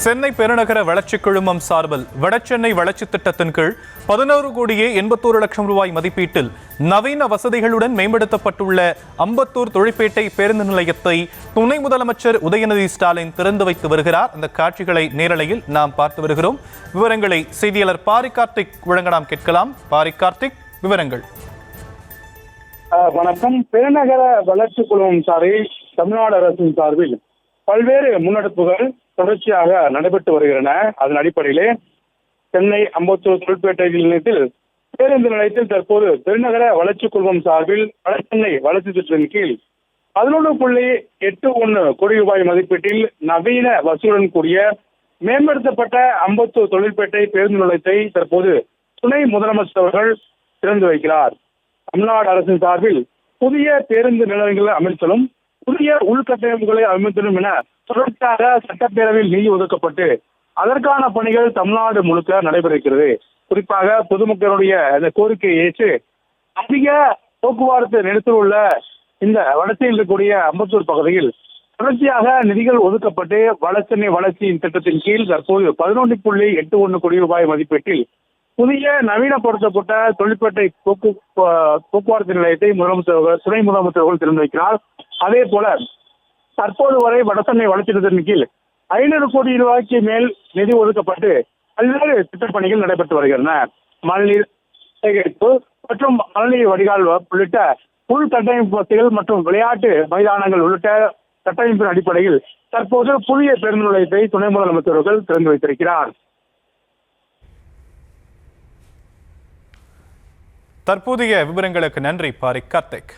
சென்னை பெருநகர வளர்ச்சிக் குழுமம் சார்பில் வடசென்னை வளர்ச்சி திட்டத்தின் கீழ் 11,81,00,000 ரூபாய் மதிப்பீட்டில் நவீன வசதிகளுடன் மேம்படுத்தப்பட்டுள்ள அம்பத்தூர் தொழிற்பேட்டை பேருந்து நிலையத்தை துணை முதலமைச்சர் உதயநிதி ஸ்டாலின் திறந்து வைத்து வருகிறார். அந்த காட்சிகளை நேரலையில் நாம் பார்த்து வருகிறோம். விவரங்களை செய்தியாளர் பாரி கார்த்திக் வழங்க நாம் கேட்கலாம். பாரி கார்த்திக், விவரங்கள். வணக்கம். பெருநகர வளர்ச்சி குழுமம் சார்பில் தமிழ்நாடு அரசின் சார்பில் பல்வேறு முன்னெடுப்புகள் தொடர்ச்சியாக நடைபெற்று வருகின்றன. அதன் அடிப்படையிலே சென்னை அம்பத்தூர் தொழிற்பேட்டை நிலையத்தில் பேருந்து நிலையத்தில் தற்போது பெருநகர வளர்ச்சி குழுமம் சார்பில் வடசென்னை வளர்ச்சி திட்டத்தின் கீழ் 11.81 கோடி ரூபாய் மதிப்பீட்டில் நவீன வசதியுடன் கூடிய மேம்படுத்தப்பட்ட அம்பத்தூர் தொழிற்பேட்டை பேருந்து நிலையத்தை தற்போது துணை முதலமைச்சர் அவர்கள் திறந்து வைக்கிறார். தமிழ்நாடு அரசின் சார்பில் புதிய பேருந்து நிலையங்களை அமைத்தலும் புதிய உள்கட்டமைப்புகளை அமைத்தலும் என தொடர்ச்சியாக சட்டப்பேரவையில் நிதி ஒதுக்கப்பட்டு அதற்கான பணிகள் தமிழ்நாடு முழுக்க நடைபெறுகிறது. குறிப்பாக பொதுமக்களுடைய அந்த கோரிக்கையை ஏற்று அதிக போக்குவரத்து நெரிசல் உள்ள இந்த வடசென்னையில் இருக்கக்கூடிய அம்பத்தூர் பகுதியில் தொடர்ச்சியாக நிதிகள் ஒதுக்கப்பட்டு வடசென்னை வளர்ச்சியின் திட்டத்தின் கீழ் தற்போது 11.81 கோடி ரூபாய் மதிப்பீட்டில் புதிய நவீனப்படுத்தப்பட்ட தொழிற்பேட்டை போக்குவரத்து நிலையத்தை துணை முதலமைச்சர்கள் திறந்து வைக்கிறார். அதே போல தற்போது வரை வடசென்னை வளர்ச்சி திட்டத்தின் கீழ் 500 கோடி ரூபாய்க்கு மேல் நிதி ஒதுக்கப்பட்டு பல்வேறு திட்டப்பணிகள் நடைபெற்று வருகின்றன. மழைநீர் சேகரிப்பு மற்றும் மழைநீர் வடிகால் உள்ளிட்ட உள்கட்டமைப்பு வசதிகள் மற்றும் விளையாட்டு மைதானங்கள் உள்ளிட்ட கட்டமைப்பின் அடிப்படையில் தற்போது புதிய பேருந்து நிலையத்தை துணை முதலமைச்சர்கள் திறந்து வைத்திருக்கிறார். தற்போதைய விவரங்களுக்கு நன்றி பாரி கார்த்திக்.